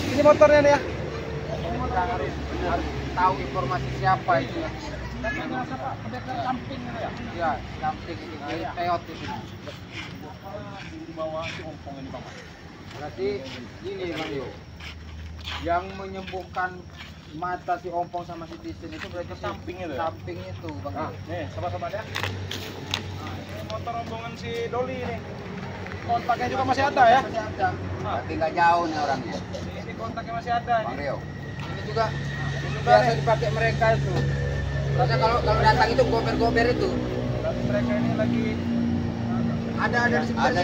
Ini motornya nih ya. Harus tahu informasi siapa itu ya. Samping ya. Ya, samping ini teot itu. Di bawah si ompong ini Bang. Berarti ini Bang Yo. Yang menyembuhkan mata si ompong sama si Tisen itu berarti Samping itu ya? Samping itu Bang Yo. Nih, sobat-sobat ya. Nah, ini motor rombongan si Doli nih. Kontaknya juga masih ada ya. Masih ada. Tapi nggak jauh nih orangnya. Ini kontaknya masih ada Bang nih. Rio. Ini juga biasa dipakai mereka itu. Karena kalau datang itu gober-gober itu. Berarti mereka ini lagi Ada di sekitar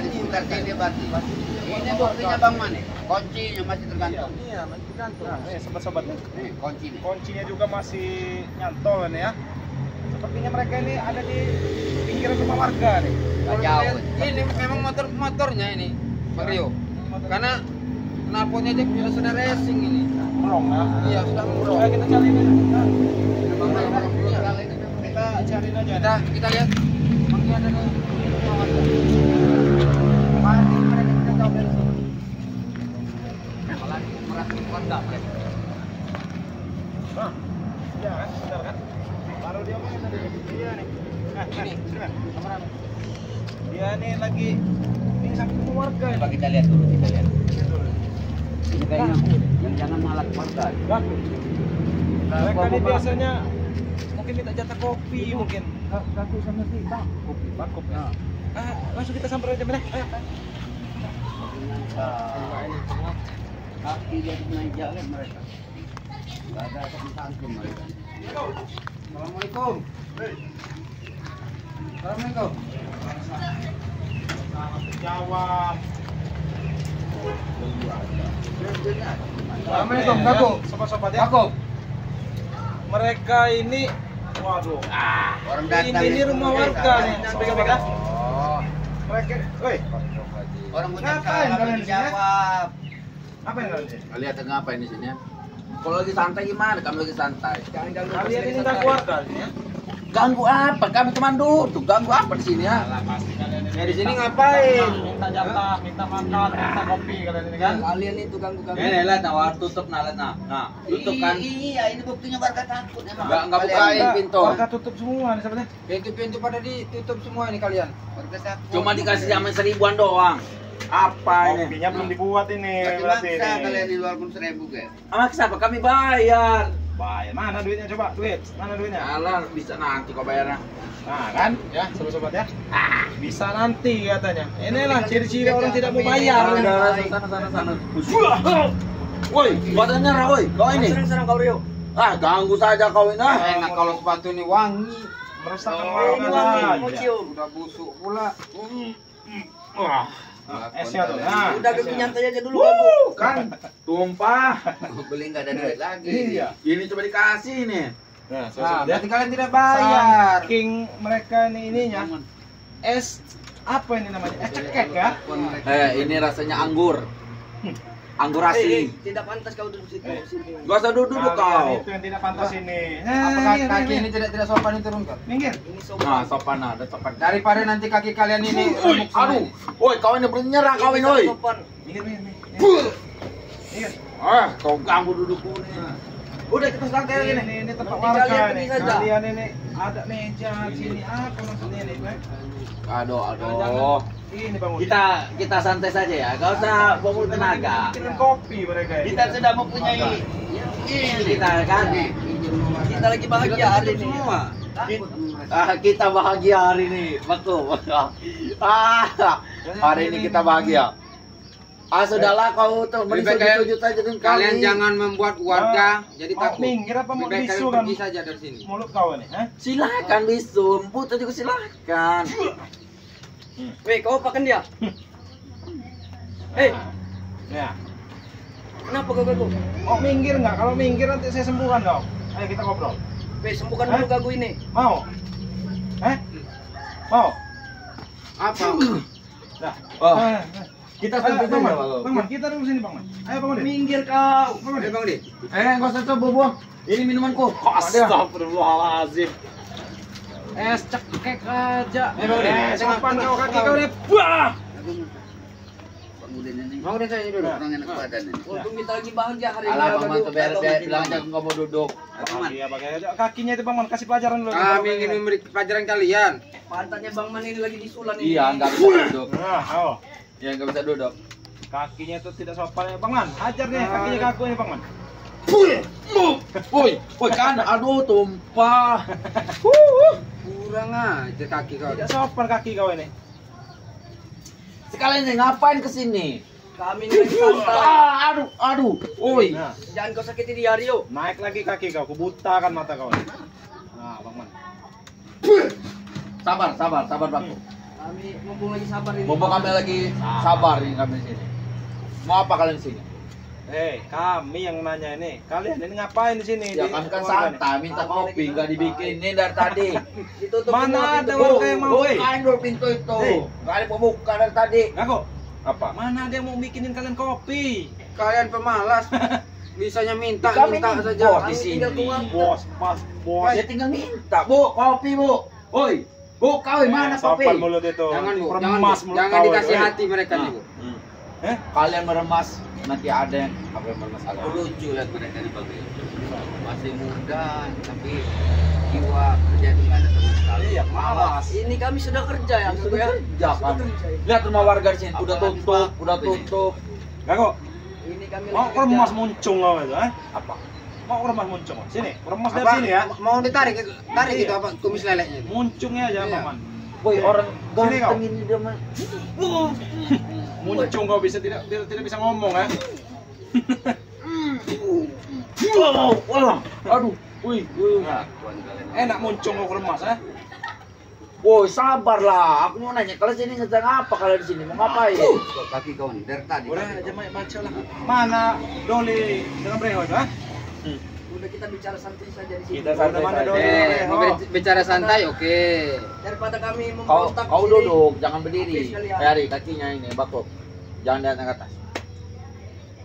sini berarti. Ini buktinya Bang Mane. Kuncinya masih tergantung. Iya, masih tergantung. Nah, nih sobat-sobat nih. Nih, kuncinya. Kuncinya juga masih nyantol nih ya. Sepertinya mereka ini ada di pinggiran rumah warga nih. Nggak jauh. Ini memang motornya ini, Bang Rio. Karena knalpotnya aja sudah racing ini. Merong ya. Iya, sudah merong. Ayo kita cari ini. Nah, Kita kita cariin aja. kita lihat. Mungkin ada nih. Mari mereka kita tahu dari sini. Apalagi merasa warga mereka. Nah, iya kan, benar kan? Baru dia omongin tadi. Iya nih. Nah, ini, sini. Kamera. Dia nih lagi ini samping warga. Coba kita lihat dulu, kita lihat. Ini kayaknya yang jangan malak warga. Ganggu. Mereka ini biasanya mungkin minta jatah kopi mungkin. Satu sama si Bang. Kopi, bakop ya. Langsung kita samper aja Bang. Ayo. Kaki jadi naik jalan mereka. Enggak ada santun mereka. Assalamualaikum. Assalamualaikum. Jawab. Assalamualaikum, Kakuk. Sobat-sobat ya. Kakuk. Mereka ini waduh. Orang datang. Ini rumah warga nih. Pegang-pegang. Oh. Mereka, woi. Orang punya Ngapain salah kalian di sini? jawab. Apa yang kalian? Kalian tengah apa ini sini ya? Kalau lagi santai gimana? Kamu lagi santai. Kalian ini ganggu warga di sini ya? Ganggu apa? Kami cuma duduk. Ganggu apa di sini ya? Ya di sini ngapain? Minta jatah, minta makan, minta kopi kalian ini kan? Kalian itu ganggu-ganggu. Ini lah, nawar tutup nalat nah. Nah, tutup kan. Iya, ini buktinya warga takut emang. Nggak Kalian bukain enggak. pintu. Warga tutup semua nih sahabatnya. Pintu-pintu pada ditutup semua ini kalian. Warga takut. Cuma dikasih jaman 1000-an doang. Apa ini? Kopinya belum dibuat ini Berarti berarti maksa ini. kalian di luar pun 1000 kayak. Sama siapa? Kami bayar. Bayar. Mana duitnya coba? Duit. Mana duitnya? Alah, bisa nanti kok bayarnya. Nah kan, ya sobat-sobat ya. Bisa nanti katanya. Inilah ciri-ciri orang tidak mau bayar. Sana. Woi, badannya nyerah, woi. Kau ini. Serang kau Rio. Ah, ganggu saja kau ini. Enak kalau sepatu ini wangi. Meresahkan ini warga wangi, saja. Udah busuk pula. Wah. Esnya tuh. Nah, Udah ke nyantai aja dulu kan. Tumpah. Beli nggak ada duit lagi. Iya. Ini coba dikasih nih. Nah, Nah, sobat ya. berarti kalian tidak bayar. Saking mereka ini ininya. Es apa ini namanya? Es cekek ya? Ini rasanya anggur. Anggur asli. Tidak pantas kau duduk situ. Gak usah duduk Kalian kau. itu yang tidak pantas ini. Apakah kaki ini tidak sopan diturunkan? Minggir. Ini sobat. Nah, sopan ada sopan. Daripada nanti kaki kalian ini remuk semua Aduh, ini. woi kau ini bernyerah kau ini, woi. Sopan. Minggir. Minggir. Ah, kau ganggu dudukku nih. Udah kita santai lagi nih. Ini tempat Nanti warga kalian nih. pergi saja. Kalian ini ada meja sini apa maksudnya nih, Bang? Aduh. Ini Bang. Kita santai saja ya, gak usah bawa tenaga. Bikin kopi mereka ini. Kita sudah mempunyai ini kita kan. Kita lagi bahagia hari ini. Semua. Kita bahagia hari ini, betul. Hari ini kita bahagia. Sudahlah kau tuh Lebih baik sujud saja dengan Kalian kami. jangan membuat warga jadi mau takut. minggir apa mau Lebih baik bisu kalian kan? pergi saja dari sini. Mulut kau nih, ha? Silakan bisu, putar juga silakan. Weh, kau apakan dia? Hei, Ya. kenapa kau gagu? Mau minggir nggak? Kalau minggir nanti saya sembuhkan kau. Ayo kita ngobrol. Weh, sembuhkan dulu gagu ini. Mau? Mau? Apa? Nah. Oh. Nah. Kita Ayo, santai Bang Man. saja. Bang Man, kita dulu sini Bang Man. Ayo Bang Man. Minggir kau. Bang Man. Ayo Bang Di. Enggak usah coba buang. Ini minumanku. Astagfirullahaladzim. Es cekek aja. Bang Di. Sopan kau kaki kau deh. Wah. Bang Di. badan ini. Mau deh saya dulu. Orang enak badan ini. Untung kita lagi bahagia hari ini. Alah, Gak Bang Man, gaduh. tuh biar bilang aja nggak mau duduk. Iya, pakai kakinya itu Bang Man, kasih pelajaran dulu. Kami ingin memberi pelajaran kalian. Pantatnya Bang Man ini lagi disulan ini. Iya, nggak bisa duduk. Nah, oh. Ya nggak bisa duduk. Kakinya itu tidak sopan ya, Bang Man. Hajar nih kakinya ke aku ini, Bang Man. Woi, woi kan, aduh tumpah. Kurang aja kaki kau. Tidak sopan kaki kau ini. Sekalian nih ngapain kesini? Kami ini lagi santai. Aduh, woi. Nah, Jangan kau sakiti dia, Rio. naik lagi kaki kau, kubutakan mata kau ini. Nah, Bang Man. Sabar Bang. Kami mumpung lagi sabar ini. Mumpung kami lagi sabar nih kami di sini. Mau apa kalian di sini? Kami yang nanya ini. Kalian ini ngapain di sini? Ya kami kan santai, minta kopi, nggak dibikinin dari tadi. Ditutup Mana semua ada pintu. warga yang mau, weh? Bukain dulu pintu itu. Hei. Nggak ada pembuka dari tadi. Aku. Apa? Mana ada yang mau bikinin kalian kopi? Kalian pemalas. Bisanya minta Kami minta ini saja. bos di Kami sini. tinggal keluar. Bos, pas, bos. Ya tinggal minta, Bu, kopi, Bu. Woi, Bu, kau mana kopi? Sopan mulut itu. Jangan Bu, Remas jangan, mulut jangan kau dikasih itu, eh. hati mereka nih Bu. Kalian meremas, nanti ada yang apa yang bermasalah. Lucu lihat mereka di pabrik. Masih muda, tapi jiwa kerja itu nggak ada sama sekali. Iya, malas. Ini kami sudah kerja ya, Sudah ya. kerja kan. Sudah kerja. Lihat rumah warga di sini, udah Apalagi, tutup, Pak, udah ini. tutup. Gago, Ini kami mau lagi remas kerja. muncung kau itu, eh? Apa? Mau remas muncung. Sini, remas dari Apa? sini ya. Mau ditarik tarik Iya. itu apa kumis leleknya itu. Muncungnya aja, Iya. Bang Man. Woi, orang Sini kau. ganteng ini dia mah. Muncung kau bisa tidak bisa ngomong, eh? Aduh, wih. Kelakuan kalian. Enak muncung kau remas, eh? Woi, sabarlah. Aku mau nanya, kalian sini ngedang apa kalian di sini? Mau ngapain? Kok kaki kau nih dari tadi. Udah kaki aja kau. Mai, baca lah. Mana Doli dengan Breho itu, eh? Udah kita bicara santai saja di sini. Kita santai Mana saja. Doli? Mau bicara santai oke. Daripada kami Kau memberontak kau di sini. duduk, jangan berdiri. Oke, sekalian. Cari kakinya ini, bakok. Jangan di atas atas.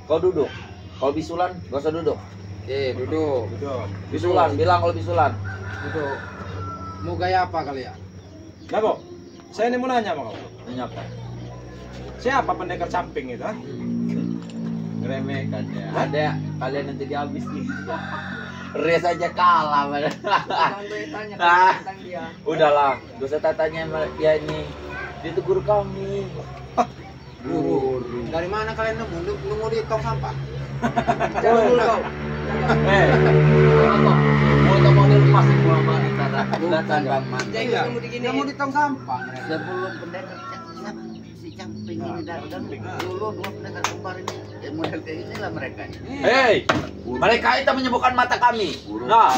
Kau duduk. Kalau bisulan, gak usah duduk. Duduk. Duduk. Bisulan, bilang kalau bisulan. Duduk. Mau gaya apa kalian? Gago, saya ini mau nanya sama kau. Nanya apa? Siapa pendekar camping itu, eh? Ngeremehkan ya. Ada kalian nanti dihabis nih. Res aja kalah. Jangan banyak tanya Ah. tentang dia. Udahlah, gak usah tanya sama dia ini. Dia tuh guru kami. Guru. Dari mana kalian nemu di tong sampah? Jangan dulu kau. Mau tau model emas di Muhammad antara Bukan Bang Man. Jangan Iya. kamu digini. Nemu di tong sampah. mereka. Sebelum pendekar si camping ini datang, dulu dua pendekar kembar ini model kayak inilah mereka. Hei, mereka itu menyembuhkan mata kami. Nah,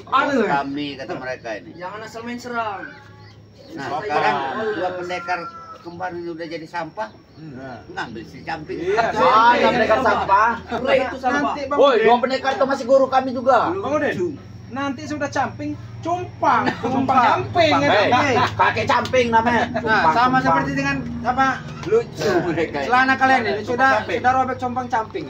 aduh. Kami kata mereka ini. Jangan asal main serang. Nah Sopan. sekarang dua pendekar kembar ini udah jadi sampah, Nah. ngambil si camping. Iya, Yang pendekar sampah. Rey itu sampah. Nanti Bang Woi, Udin. dua pendekar itu masih guru kami juga. Bang Udin, nanti sudah camping, cumpang camping ya. Hei, pakai camping namanya. Nah, sama seperti dengan apa? Lucu mereka. ini. Celana kalian ini Compang sudah camping. robek compang camping.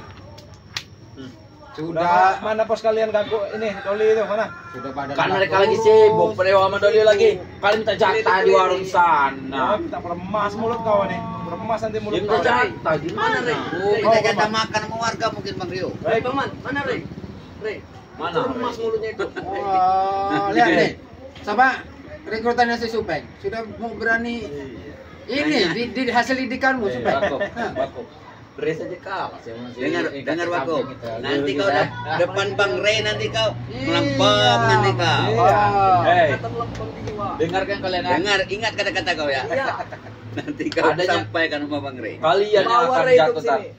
Udah Sudah mana pos kalian Gago ini Doli itu mana? sudah pada Kan mereka lagi sibuk, Dewa sama Doli lagi. Kalian minta jatah di warung Nah, sana. kita remas mulut kau nih. Remas nanti mulut Dia minta kau. jatah di Mana, mana? Rey? Oh, kita jatah makan sama warga mungkin Bang Rio. Rey, Bang Man, mana Rey? Rey. Mana, Itu Rey? emas mulutnya itu. Oh, lihat nih. Sama rekrutannya si Supeng sudah mau berani ini di hasil didikanmu Supeng. Bakok. Res aja kalah sih masih. Dengar Wako. Camping itu. Nanti Dulu kau kita. depan Bang Ray nanti kau Iya. melempem nanti kau. Iya. Hei, Kata melempem di jiwa. dengarkan kalian ya. Dengar, ingat kata-kata kau ya. Iya. Nanti kau Adanya- sampaikan sama Bang Ray. Kalian yang Bawa akan Rey itu jatuh ke tar. sini.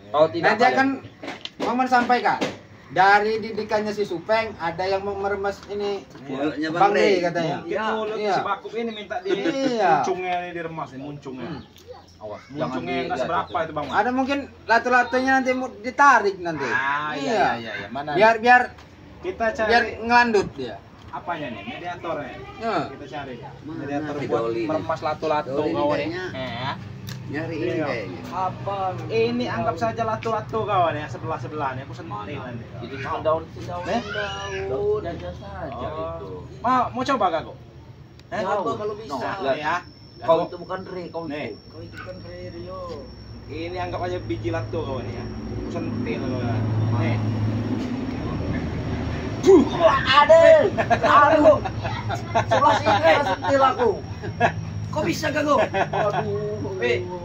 Kalau tidak Nanti akan Maman sampaikan dari didikannya si Supeng ada yang mau meremas ini Mulutnya Bang Bang Ray Ray. katanya. Mungkin Iya. mulut Iya. si Bakuk ini minta di Iya. muncungnya ini diremas nih muncungnya. awas, Muncungnya enggak seberapa itu Bang. Ada mungkin latu-latunya nanti mau ditarik nanti. Ah, iya. Mana? Biar kita cari biar ngelandut dia. apanya nih? Mediatornya. Ya. Kita cari. Mana Mediator si buat Doli nih? meremas latu-latu Doli nih kawan kayaknya. ini. Nyari Iya. ini kayaknya. Apa? Ini anggap saja latu-latu kawan ya, sebelah-sebelahnya. Aku sentil nanti. Itu cuma daun Eh? daun saja Oh. itu. Mau coba gak kok? Coba kalau bisa. No, Nah, ya. Kau itu bukan Re, kau Nih. itu. Kau itu kan Rio. Ini anggap aja biji lato kawan ya. Sentil kawan. Nih. Ada. Aduh. Sebelah sini sentil aku. Kau bisa gak kau? Aduh.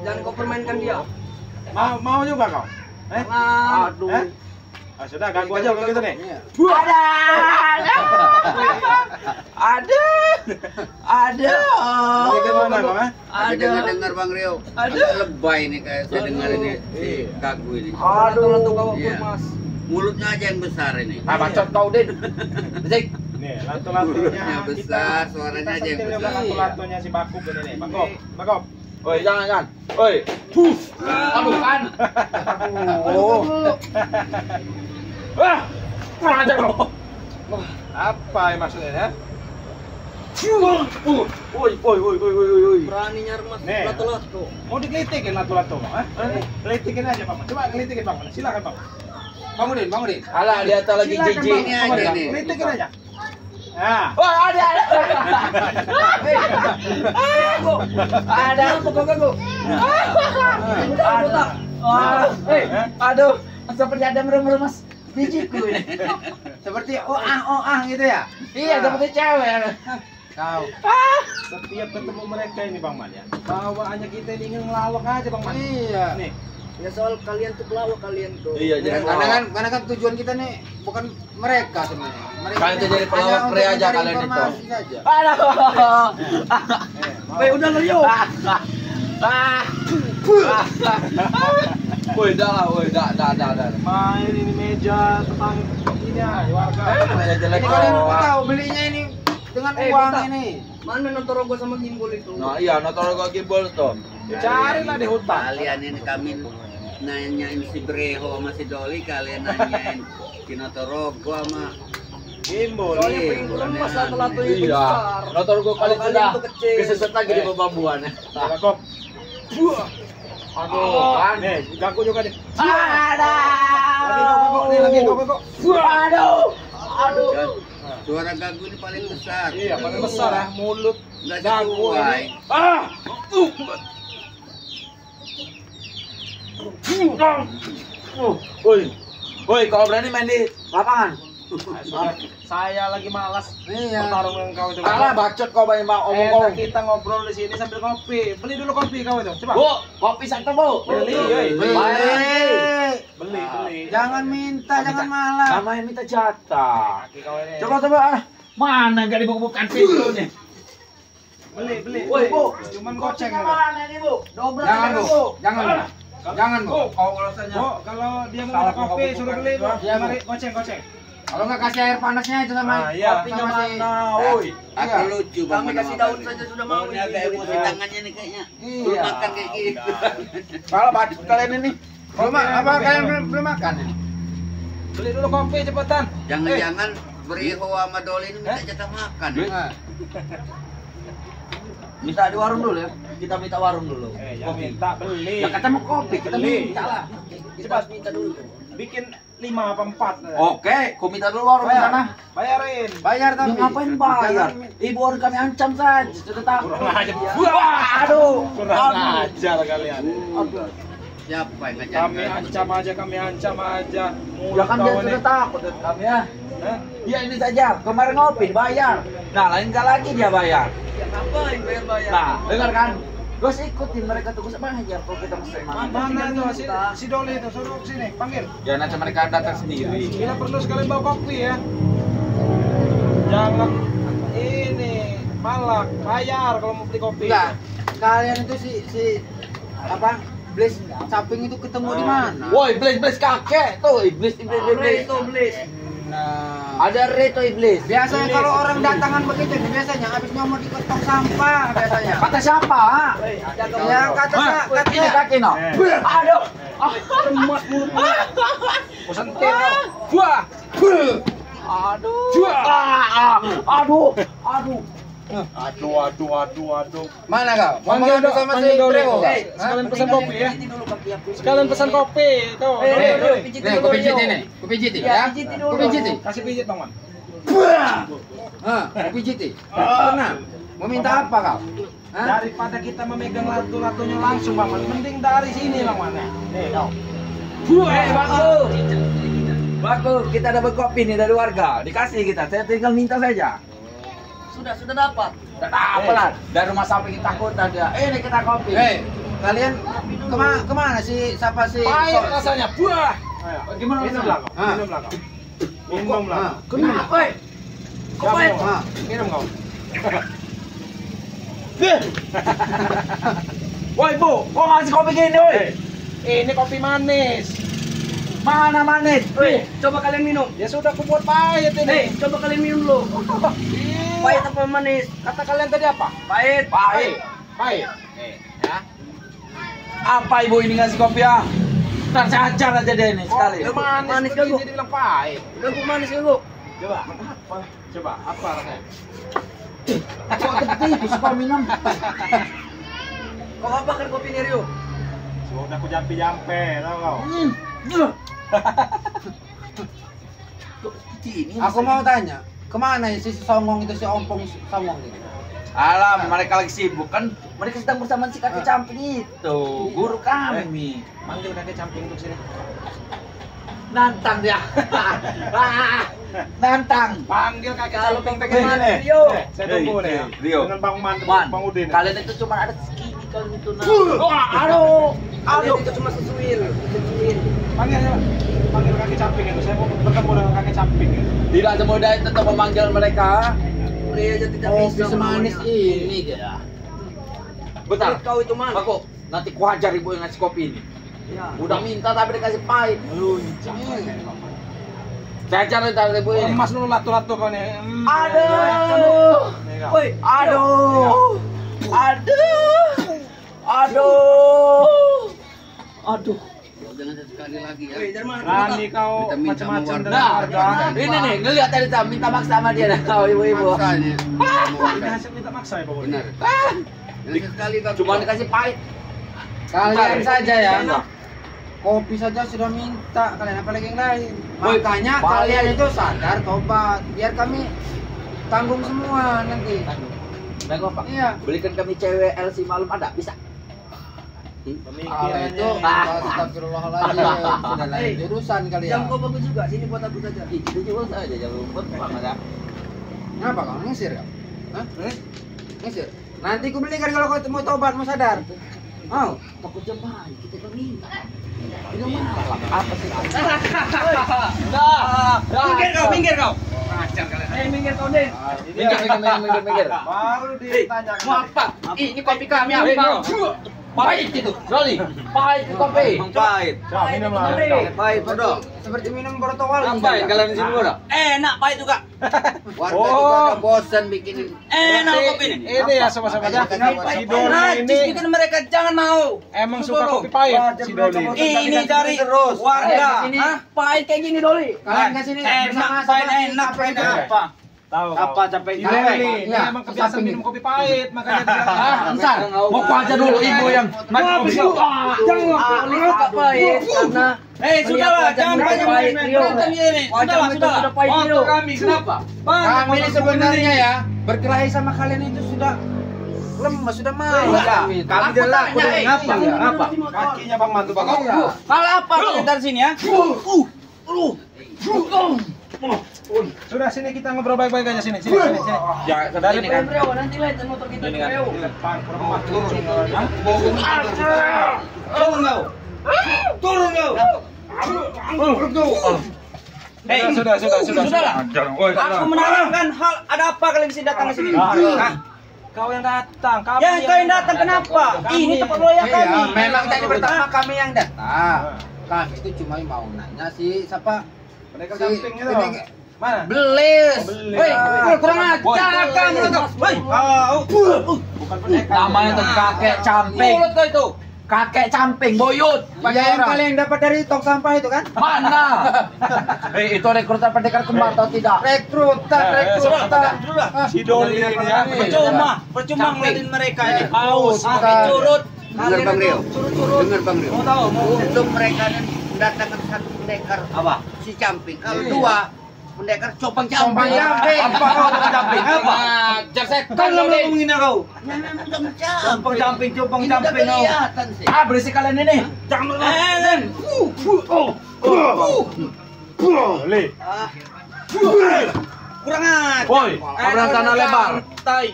Jangan kau permainkan dia. Mau juga kau? Jangan. Aduh. Eh? Ah, sudah ganggu aja kalau gitu nih. Ada. Ada. Ada. Mau gimana kau? Ada dengar Bang Rio. Agak lebay nih kayak saya dengar ini si Gagu ini. Lato-lato kau Iya. mas. Mulutnya aja yang besar ini. Ah, bacot kau, Din. Zik. Nih, lato-latonya Mulutnya besar, suaranya aja yang sentil juga besar. lato-latonya si Bakub ini nih. Bakop. Oi, jangan. Oi. Aduh kan. Oh. Wah. Kurang ajar kau. Apa yang maksudnya ya? Oi. Beraninya mas Nih. lato-lato. Mau dikelitikin lato-lato, kelitikin aja, Bang. Coba kelitikin, Bang. Silakan, Bang. Bangunin. Alah, dia tak lagi Silakan, jijik. Bang. Ini Coba, aja Bang. nih. Kelitikin aja. Nah. Wah, ada. Ada. Ada. Aduh, seperti ada meremas bijiku ini. Seperti oang gitu ya. Iya, seperti cewek. Kau. Setiap ketemu mereka ini, Bang Man ya. Bawaannya kita ini ingin ngelawak aja, Bang Man. Iya. Nih. Ya soal kalian tuh pelawak kalian tuh. Iya, jangan Karena kan tujuan kita nih bukan mereka sebenarnya. Mereka Kalian tuh ini jadi pelawak hanya untuk pria aja mencari kalian itu. informasi saja. Aduh. Udah Rio. Woi, dah lah, woi, dah. Main ini meja tentang ini ya, warga. Namanya jelek. Ini kalian tahu belinya ini dengan uang bentar. ini. Mana Notorogo sama Gimbal itu? Nah, iya, Notorogo Gimbal tuh. Carilah di hutan. Kalian ini kami nanyain si Breho sama si Doli, kalian nanyain si Notorogo sama Gimbal. Soalnya pengen lemas lato-lato itu Iya, besar. Notorogo kali Kalau sudah kalian tuh kecil. kesesat lagi di bambuan. Bakop. Aduh, kan. Nih, ganggu juga nih. Ada. Lagi kok. Aduh. Dan suara Gagu ini paling besar. Iya, paling besar ya, mulut. Nggak Gagu sesuai. ini. Ah. Woi, kalau berani main di lapangan. Saya lagi malas Iya. bertarung dengan kau itu. Kalah bacot kau banyak omong kau. Kita ngobrol di sini sambil ngopi. Beli dulu kopi kau itu. Coba. Bu, kopi satu, Bu. Beli, Beli. Beli. Jangan minta, jangan malah. Namanya minta jatah. Kaki kau ini. Coba. Mana enggak dibuka-bukaan pintu nih? Beli. Woi, Bu. Cuman goceng. Kopinya Bu. mana nih, Bu? Dobrak Jangan, aja, Bu. Jangan, Bu. Kalau- Jangan, Bu. Kau rasanya. Bu, kalau dia mau Salah minta kopi kau suruh bukan beli, Bu. itu. Iya, Bu. Mari goceng. Kalau nggak kasih air panasnya itu sama Ah, iya. kopinya masih. woi. Aku Iya. lucu Bang. Kami kasih daun saja sudah mau. Maunya agak emosi tangannya nih kayaknya. Iya. Belum makan kayak gitu. Kalau bacot kalian ini. Apa kalian belum makan ini? Beli dulu kopi cepetan. Jangan-jangan Breho sama Doli ini minta jatah makan. Nah, Minta di warung dulu ya. Kita minta warung dulu. Jangan minta beli. Ya kata mau kopi, kita Beli. minta lah. Kita harus minta dulu. Bikin 5 apa 4. Oke, kau minta dulu warung di sana. Bayarin. bayar Ya, tapi. ngapain bayar? Jangan- Ibu orang kami ancam saja, sudah tahu. Kurang aja. Wah, aduh. Kurang ajar kalian. Aduh. Siapa yang ngajak? Kami ancam aja. Ya kan dia sudah takut kami ya. Ya ini saja, kemarin ngopi dibayar. Nah, lain kali lagi dia bayar. Ya ngapain bayar-bayar? Nah, dengar kan? Gue ikutin mereka tuh, gue bayar kalau kita mesti Mana tuh si Doli itu, suruh sini, panggil. Ya nanti mereka datang sendiri. Bila perlu sekalian bawa kopi ya. Jangan ini malak, bayar kalau mau beli kopi. Enggak. Kalian itu si apa? Blaze Caping itu ketemu di mana? Woi, iblis kakek tuh, iblis. Itu beli. Nah, Ada re tuh iblis. biasanya Iblis, kalau orang iblis. datangan begitu biasanya habis nyomot di tong sampah biasanya. Kata siapa? Ha? Ya kata Ini kaki no. Aduh. Remas mulut. Mau sentil kau. Wah. Aduh. Aduh. Mana kau? Mau Panggil ngadu sama si panggil Doli. Brewo? Sekalian pesan kopi ya. Pijitin dulu kaki aku. Sekalian pesan kopi kau. Doli. Pijitin Nih, dulu, kopi pijit Rio. ini. Kopi pijit Ya, ya. pijitin dulu. Kopi pijit. Kasih pijit Bang Man. Hah, kopi pijit. Pernah? Mau minta apa kau? Daripada kita memegang latu-latunya langsung Bang Man, mending dari sini Bang Man. Nih, kau. Bagus, kita dapat kopi nih dari warga. Dikasih kita, saya tinggal minta saja. Sudah dapat. Tidak apa lah. Dari rumah samping kita kota dia. Ini kita kopi. Kalian kemana sih? Siapa sih? Pahit rasanya. Buah. Ayo. Gimana Minum rasanya? lah kau. Minum lah kau. Minum lah. Kenapa? Kau pahit. Minum kau. Woi Bu, kok ngasih kopi gini woi? Ini kopi manis. Mana manis? Woi, coba kalian minum. Ya sudah aku buat pahit ini. Coba kalian minum dulu. Pahit apa manis? Kata kalian tadi apa? Pahit. Pahit. Pahit. Ya. Apa ibu ini ngasih kopi ya? Ntar saya ajar aja dia ini sekali. Kopi manis, Manis begini kagak? jadi bilang pahit. Gabung manis ya, Bu? Coba. Apa? Coba. Apa rasanya? Kok gede itu suka minum? Kau apa kan kopi ini, Rio? Sudah aku jampi-jampe, tahu kau? Aku mau tanya, kemana ya si Songong itu, si Ompong Songong itu? Alam, mereka lagi sibuk kan? Mereka sedang bersama si kakek camping itu, guru kami. Manggil kakek camping untuk sini. Nantang dia. Nantang. Panggil kakek Kalau camping Bang pengen Pengen nih. Rio. Saya tunggu nih. Rio. Dengan Bang Man, Man, Bang Udin. kalian itu cuma ada segini kalian itu. Aduh. Kalian itu cuma sesuil. Panggil aja. Panggil kakek camping itu. Saya mau bertemu dengan kakek camping itu. Tidak semudah itu untuk memanggil mereka. Rio aja tidak Kopi bisa semanis melawannya. ini dia. Bentar. Kau itu man. Aku nanti ku hajar ibu yang ngasih kopi ini. Ya. Udah minta tapi dikasih pahit. Saya cari dari ibu ini. Emas dulu latu-latu kau nih. Aduh. Nih, kau. Woi, Aduh. Aduh. Jangan sekali lagi ya. woi, Jerman. Berani kau Kita minta macam-macam sama dengan warga. warga. Nah, ini nih, ngeliat tadi tak minta maksa sama dia dah kau ibu-ibu. Maksanya. Ini hasil minta maksa ya Bang Udin. Benar. Jangan sekali kau. Cuma dikasih pahit. Kalian saja ya. Enggak. Kopi saja sudah minta, kalian apalagi yang lain. Woi, Makanya balik. kalian itu sadar tobat, biar kami tanggung semua nanti. Bego apa? Iya. Belikan kami cewek LC malam ada, bisa? Kalian Pemikirannya. itu astagfirullahaladzim, sudah lain jurusan Jam kalian. kau bagus juga, sini buat aku saja. Ih, kita jual saja jangan lupa ada. Kenapa kau ngisir ya? Hah? Ngisir? Nanti ku belikan kalau kau mau tobat, mau sadar. Mau? Takut jemaah, kita kan minta. Ini minta lah. Apa sih? Minggir kau. Minggir kau, Den. Minggir. Baru ditanya. Mau apa? Ini kopi kami apa? Pahit itu, Roli. Pahit itu kopi. Pahit. Coba minum lah. Pahit, bodoh. Seperti minum borotowal. Ngapain kalian di sini udah? Enak pahit juga. Warga Oh. juga udah bosan bikinin. Enak kopi ini. Ini ya sobat-sobat ya. Si Doli ini Najis bikin mereka jangan mau. emang suka kopi pahit si Doli. Ini dari warga. Hah? Pahit kayak gini, Doli. Kalian kesini bersama Enak, pahit apa? Tahu Apa, kau. capek Si capek. Doli ini Iya, emang kebiasaan samping. minum kopi pahit makanya dia Entar, mau ku aja dulu ibu yang Jangan Ali suka pahit karena sudahlah, jangan banyak pahit, Rio. Wajahmu itu sudah pahit, Rio. kami, kenapa? Kami ini sebenarnya ya berkelahi sama kalian itu sudah lemah, sudah malas. Kami adalah Ngapa? Ngapa? Kakinya Bang Mantu Bang. Iya. Kalau apa kalian dari sini ya? Sudah sini kita ngobrol baik-baik aja sini. Sini. Ya, Dari ini kan. Rio, nanti lihat motor kita Ini di kan. Rio. Hah? Turun kau. Turun kau. Hei, Sudah. Sudahlah. Aku menanyakan hal ada apa kalian sini datang ke sini? Hah? Kau yang datang, kami Ya, kau yang datang kenapa? Ini tempat loya Iya, kami. memang tadi pertama kami yang datang. Kami itu cuma mau nanya si siapa? Pendekar Si- camping itu. pendekar- Mana? Belis. Belis. Woi, kurang Boy. ajar kamu tuh. Woi. Bukan pendekar. Namanya tuh kakek camping. Mulut kau itu. Kakek camping, boyut. Ya yang kalian dapat dari tong sampah itu kan? Mana? Itu rekrutan pendekar kembar atau tidak? Rekrutan. Si Doli ini ya. Percuma ngeliatin mereka ini. Haus. Curut. Dengar Bang Rio. Dengar Bang Rio. Mau tahu? Untuk mereka datangkan satu pendekar Apa? si camping. Kalau dua pendekar Sompang copang-camping. camping. Apa kau camping? Apa? Ajar saya Kan lama deh. ngomongin kau. Nah, memang copang-camping. Camping camping, cupang Ini udah camping kau. kelihatan sih. Ah, berisik kalian ini. Jangan. Le. Kurang ajar. Woi, obrolan tanah lebar. Tai.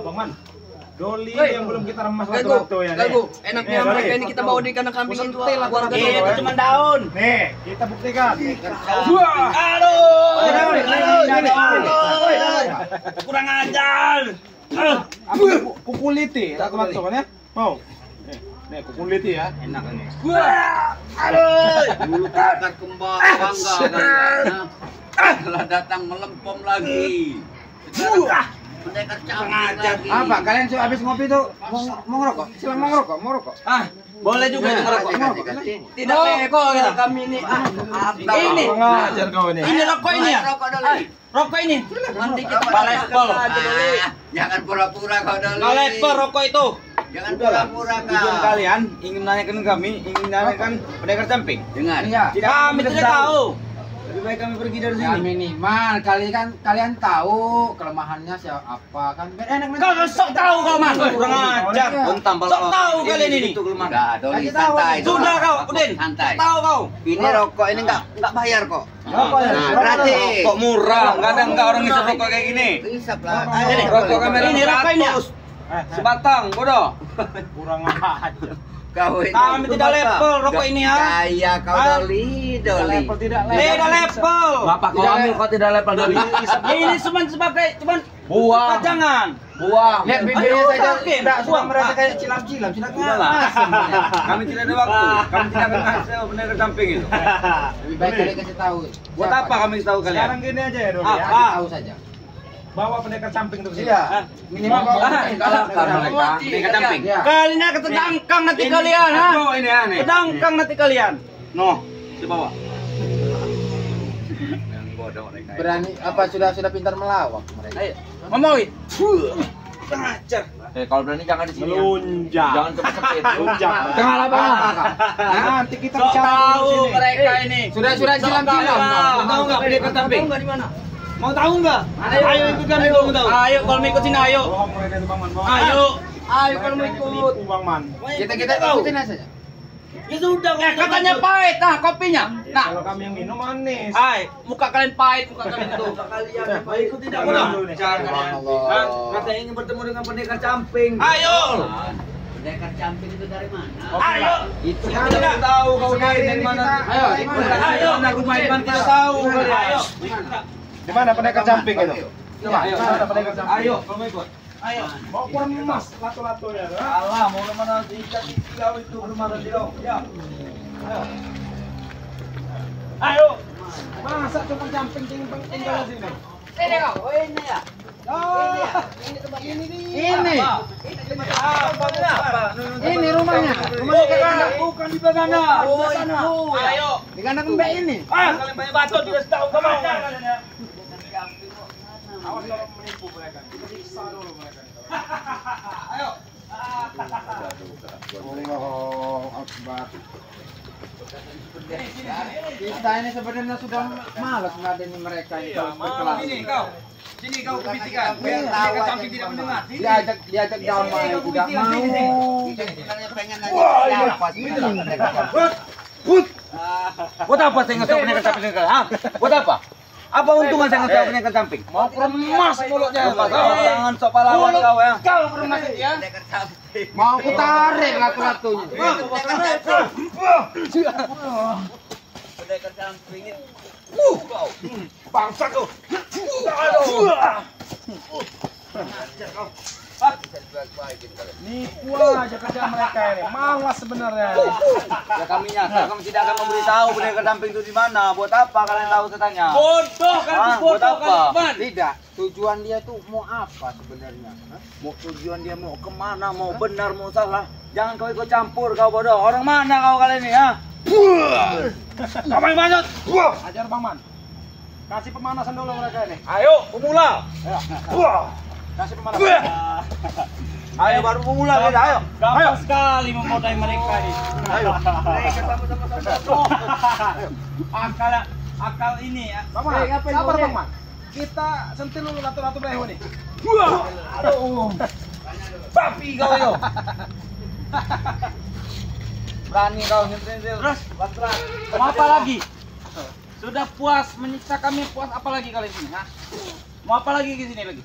Bang Man. Doli yang belum kita remas Gago, waktu-waktu ya. gago. Enaknya Nih, mereka Doli. ini kita bawa di kandang kambing itu. Warga Itu itu cuma daun. Nih, kita buktikan. Aduh. Aduh. Kurang ajar. Aku kukuliti, tak kelantungan ya. Mau? Nih, kukuliti ya. Enak ini. Dulu pendekar kembar bangga kalian. Setelah datang melempem lagi. Sekarang pendekar camping lagi. Apa? Kalian sudah habis ngopi tuh mau ngerokok? Silang mau ngerokok. Ah, boleh juga Nah, ngerokok. kasih. Tidak kok ya kami ini. Ini. Kurang ajar kau ini. Ini rokok ini ya? Rokok Doli. Rokok ini. Nanti kita Rokok balas Doli. pol. Jangan pura-pura kau Doli. Balas rokok itu. Jangan pura-pura kau. Tujuan kalian ingin menanyakan kami, ingin menanyakan pendekar camping. Dengar. Iya. Kami tidak tahu. Lebih baik kami pergi dari Ya sini. minimal kalian tahu kelemahannya siapa kan biar enak Kau sok tahu kau man. Kurang ajar. Iya. Sok tahu kalian ini. Udah, Doli Kasih tahu. santai. Sudah Doli. kau, Udin. Santai. Tahu kau. Ini rokok ini enggak bayar kok. Rokok ya? Nah, berarti Kok murah? Enggak ada enggak orang bisa rokok kayak gini. Hisap lah. Ini rokok kamera ini rokok ini. Sebatang, bodoh. Kurang ajar. Kau ini. Kami tidak level rokok ini ya. Kaya kau Ah. Doli. Level tidak level. Beda level. Bapak kau ambil kau tidak level dari. Ini cuma sebagai Buang. jangan. Buang. lihat bibirnya Ayo, saja sakit. sudah Buang. merasa kayak cilam-cilam sudah Udahlah. asem. Kami tidak ada waktu. Kami tidak akan ngasih pendekar camping itu. Lebih baik kalian kasih tahu. Buat apa kami tahu kalian? Sekarang gini aja ya Doli Ah, ya. Kasih tahu saja. Bawa pendekar camping terus. Iya. Minimal bawa Kalahkan mereka. Pendekar camping. Iya. Kalian akan terdangkang nanti kalian, ha? Ini aneh. Terdangkang nanti kalian. Noh, di bawah. Berani apa sudah pintar melawak mereka. Ayo, ngomongin. Ajar. Kalau berani jangan di sini. Ya. Melunjak. Jangan cepet-cepet. Melunjak. Tengah lapangan. Nanti kita Sok bicara tahu di sini. mereka ini. Sudah Sok cilam-cilam. tahu. Tahu nggak pendekar camping? Tahu nggak di mana? Mau tahu nggak? Ayo ikut kami kalau mau tahu. Ayo kalau mau ikut sini ayo. Bohong mereka itu Bang Man. Bohong. Ayo. Ayo kalau mau ikut. Penipu, Bang Man. Kita ikutin aja saja. Ya sudah. Katanya pahit. Nah, kopinya. Nah. Kalau kami yang minum manis. Hai, muka kalian pahit, muka kalian itu. Kalian ikut tidak boleh. Allah. Katanya ingin bertemu dengan pendekar camping. Ayo. Pendekar camping itu dari mana? Ayo. Itu Kita yang tidak tidak tahu kau Sekali dari ini mana. kita- Ayo, Dari mana? Ayo. Mana rumah Iman tidak tahu. Ayo. Di mana pendekar camping itu? Coba, Di mana pendekar camping? Ayo, kalau mau ikut. Ayo. Mau kurang emas lato-latonya. ha? Alah, mau mana ikat kau itu rumah tadi kau. Ya. Ayo. Masa cuma camping tinggal di sini? Ini kau. Oh ini ya. Ini. Apa? Ini rumahnya. Rumahnya ke sana. Bukan di belakang sana. Oh, itu. Ayo. Di kandang mbak ini. Kalian banyak bacot juga tahu kamu. Awas kalau menipu mereka. Kita siksa dulu mereka. Allah Akbar. Kita ini sebenarnya sudah malas ngadeni mereka ini kalau berkelas. Sini kau. Sini kau kebitikan. Iya. Pendekar camping tidak mendengar. Diajak damai tidak mau. Kita sebenarnya pengen nanya siapa sih pendekar camping. Buat apa saya ngasih pendekar camping? Hah? Buat apa? Apa untungan saya ngasih pendekar camping? Mau keremas mulutnya. Jangan sok pahlawan kau ya. Kau berumah ya. Pendekar camping. Mau aku tarik latu-latunya. Pendekar camping itu. Bangsa kau. Nipu aja kerja mereka ini. Malas sebenarnya. Ya kami nyasar, kami tidak akan memberitahu pendekar camping itu di mana. Buat apa kalian tahu katanya? Bodoh kan, Ah, buat bodoh apa? kan. Tidak. Tujuan dia tuh mau apa sebenarnya? Hah? Mau tujuan dia mau kemana, mau benar, mau salah. Jangan kau ikut campur kau bodoh. Orang mana kau kalian ini ya? Apa yang banyak? Ajar Bang Man. Kasih pemanasan dulu mereka ini. Ayo, pemula. Kasih pemanasan. Ayo baru memula kita, ayo. Gampang sekali memodai mereka ini. Ayo. Mereka sama-sama. akal ini ya. Bang Man, ngapain sabar kau, Bang Man. Kita sentil dulu ratu-ratu leho nih. Aduh. Babi kau yo. Berani kau nyentil. Terus, mau apa lagi? Sudah puas menyiksa kami, puas apa lagi kalian sini? Hah? Mau apa lagi di sini lagi?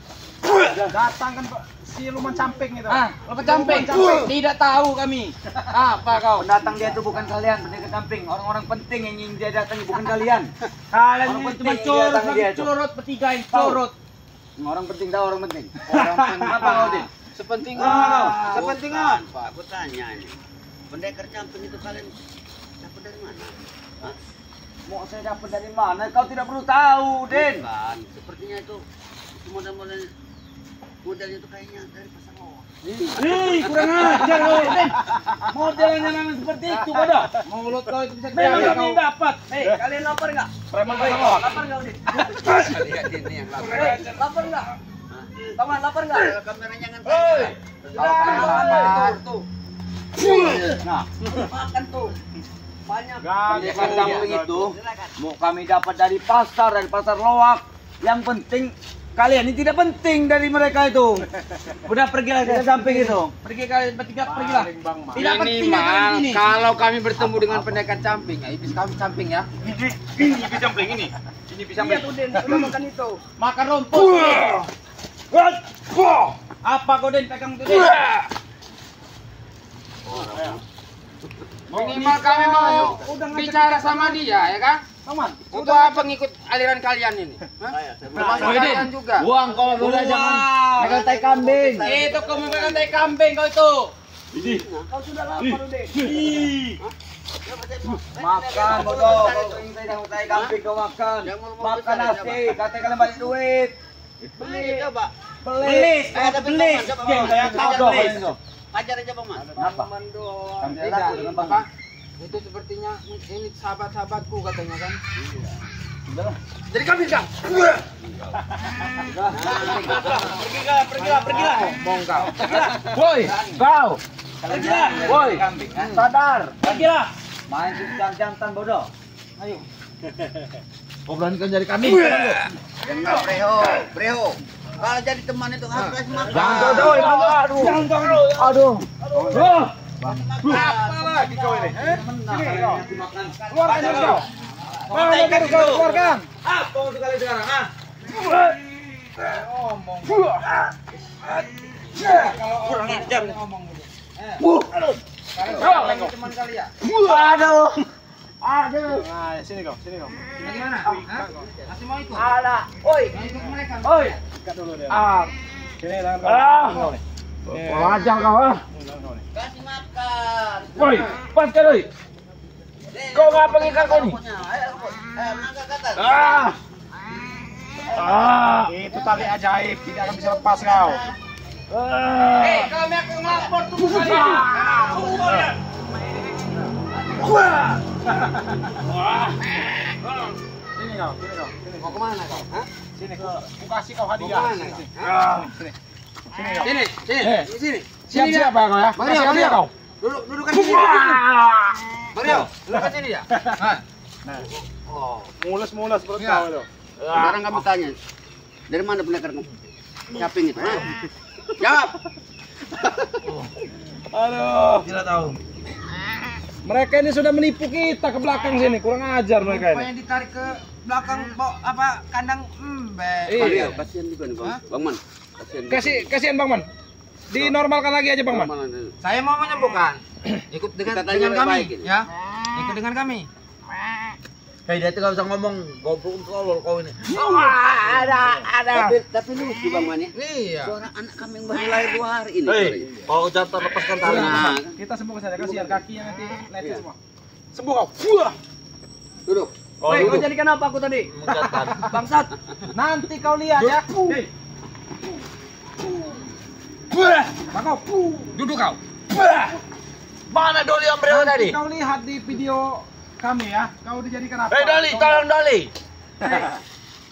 Datang kan si Luman Camping itu. Ah, lupa camping. Tidak tahu kami. Apa kau? Pendatang dia itu bukan kalian, pendatang camping. Orang-orang penting yang ingin dia datangi bukan kalian. Kalian Orang ini penting cuma yang corot, datang dia itu. corot, bertiga yang corot. Orang penting tahu orang penting. Orang penting. Apa kau, Din? Sepentingan. Sepentingan. Pak, aku tanya ini. Pendekar camping itu kalian dapat dari mana? Hah? Mau saya dapat dari mana? Kau tidak perlu tahu, Den. Bukan. Sepertinya itu modelnya itu kayaknya dari pasar bawah. Ih, kurang ajar kau, Din. Modelnya memang seperti itu, bodoh. Mulut kau itu bisa memang kami dapat. Hei, kalian lapar enggak? Preman pasar bawah. Lapar enggak, Din? Lihat ini yang lapar. Hei, lapar enggak? Taman lapar enggak? Kalau kameranya jangan Hei, Kalau kamera tuh. Nah, makan tuh. Banyak. pendekar camping itu mau kami dapat dari pasar loak. Yang penting kalian ini tidak penting dari mereka itu. Udah pergilah Pendekar camping itu. Pergi kalian bertiga, pergilah. Bang Man. Tidak penting kalian ini. Kalau kami bertemu dengan pendekar camping, iblis kami camping ya. Ini bisa camping ini. Ini bisa Iya camping. tuh, Den, udah makan itu. Makan rumput. Apa kau, Den, pegang tuh, Den? Minimal kami mau bicara sama dia, ya kan? Paman, Untuk apa ngikut aliran kalian ini? Termasuk kalian juga. Buang kalau udah jangan pegang tai kambing. Itu kau mau pegang tai kambing kau itu. Makan, bodoh. Kau ingin tai kambing kau makan. Makan nasi, katanya kalian banyak duit. Beli coba. Belis, belis. Coba, Saya tahu Bodoh belis. kalian itu. Ajar aja Bang Mas. Kenapa? Kami tidak laku dengan Bang Man. Itu sepertinya ini sahabat-sahabatku katanya kan. Jadi kambing kau. Pergilah. Bohong kau. Woi, kau. Pergilah. Woi, sadar. Pergilah. Main jantan bodoh. Ayo. Kau berani kan jadi kambing? Jangan breho. Kalau jadi teman itu harus kasih makan. Jangan doi, aduh. Jangan kau. Aduh. apa lagi kau ini? Keluarkan kau. Mana baru kau keluarkan? Apa untuk kalian sekarang? Ah. Kurang ajar. teman kalian. Aduh. Nah, sini kau. Gimana? Masih mau ikut? Ada. Woi. Mau ikut mereka? Oi. Ikat dulu dia. Ah. Sini tangan Ah. kau. Nih. Kurang ajar kau, ah. Tangan kau nih. Kasih makan. Woi, pas kan, oi. Kau ngapa ngikar kau nih? Ayo, angkat ke atas. Ah. Ah. Itu tali ajaib, tidak akan bisa lepas kau. Hei, kami akan melapor tubuh kalian. Tunggu kalian. Sini kau. Mau kemana kau? Hah? Sini. Aku kasih kau hadiah. Mau kemana Sini. kau? Ah, sini. Sini kau. Sini. Siap-siap ya kau ya. Mario, Kasih hadiah Mario. kau. Duduk kan sini. Mario, duduk kan sini ya. Nah, Oh, mules perut kau itu. sekarang kami tanya. Dari mana pendekar camping itu? Hah? Jawab. Aduh. Tidak tahu. Mereka ini sudah menipu kita ke belakang sini. Kurang ajar mereka Rupanya ini. ditarik ke belakang kandang embe. Iya. Kasihan juga nih, Bang Man. Kasihan. Kasihan Bang Man. Dinormalkan lagi aja Bang Man. Saya mau menyembuhkan. Ikut Kita tanya dengan kami, baik-baik ini. ya. Ikut dengan kami. Hei, dia tuh gak usah ngomong. Goblok tolol kau ini. Tapi lucu Bang Man ya. Iya. Suara anak kambing baru lahir 2 hari ini. Hei, kalau jatuh lepaskan tali. Nah, Kita sembuhkan saja, kasihan kakinya nanti lecet semua. Sembuh kau. Wah. duduk. Kau Woi, kau duduk. jadikan apa aku tadi? Menjatan. Bangsat. Nanti kau lihat ya. Hei. Kau. Duduk kau. Mana Doli Om Breo tadi? Kau lihat di video kami ya. Kau dijadikan apa? Hei Doli, tolong Doli.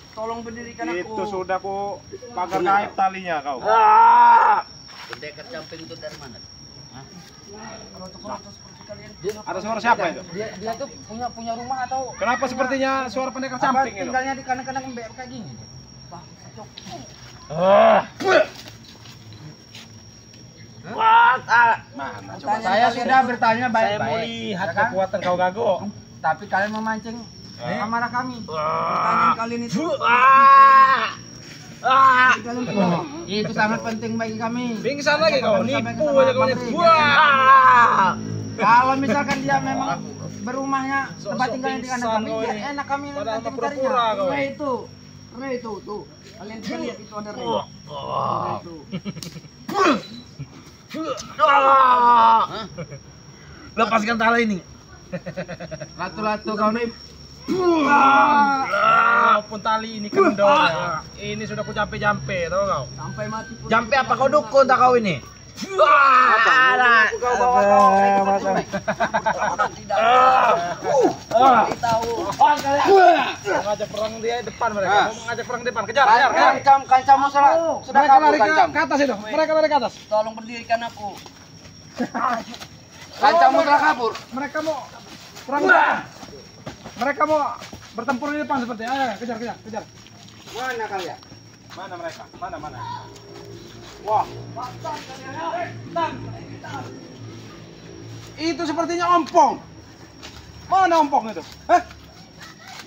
Tolong berdirikan aku. Itu sudah ku pagar gaib talinya kau. Ah. Pendekar camping itu dari mana? kalian. Ada suara siapa itu? Dia tuh punya rumah atau Kenapa sepertinya suara pendekar apa samping itu? tinggalnya di kandang-kandang ember kayak gini? Saya sudah bertanya Saya mau baik-baik. lihat ya kan? kekuatan kau gago. Tapi kalian memancing amarah kami. Pertanyaan kalian itu. Itu sangat penting bagi kami. Pingsan lagi kau, Sampai nipu sama aja kau pabrik, nih. ya kan? Kalau misalkan dia memang berumahnya tempat Sosok tinggalnya di kandang pingsan kami, kau ya ini. enak kami Padahal nanti mah pura-pura mencarinya. kau. Ray itu, tuh. Kalian bisa lihat itu ada Ray. Itu. Lepaskan tali ini. Latu-latu kau nih. Pun tali ini kendor ya. Ini sudah ku jampe-jampe, tahu kau? Sampai mati pun. Jampe apa kau dukun tak kau ini? Kau bawa kau. Ngajak perang dia depan mereka. Mau ngajak perang depan. Kejar. Kancamu sudah Mereka kabur lari kancam. ke atas itu. Mereka lari ke atas. Tolong berdirikan aku. Kancamu sudah kabur. Mereka mau perang depan. Mereka mau bertempur di depan seperti. Ayo, kejar. Mana kalian? Mana mereka? Mana? Wah, itu sepertinya ompong. Mana ompong itu?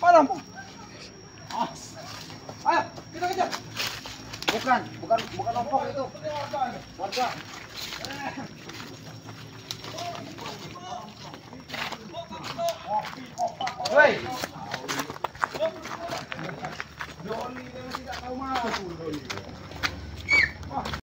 Mana ompong? Ayo, kita kejar. bukan ompong itu. Warga. Woi. Doni yang tidak tahu malu, Doni.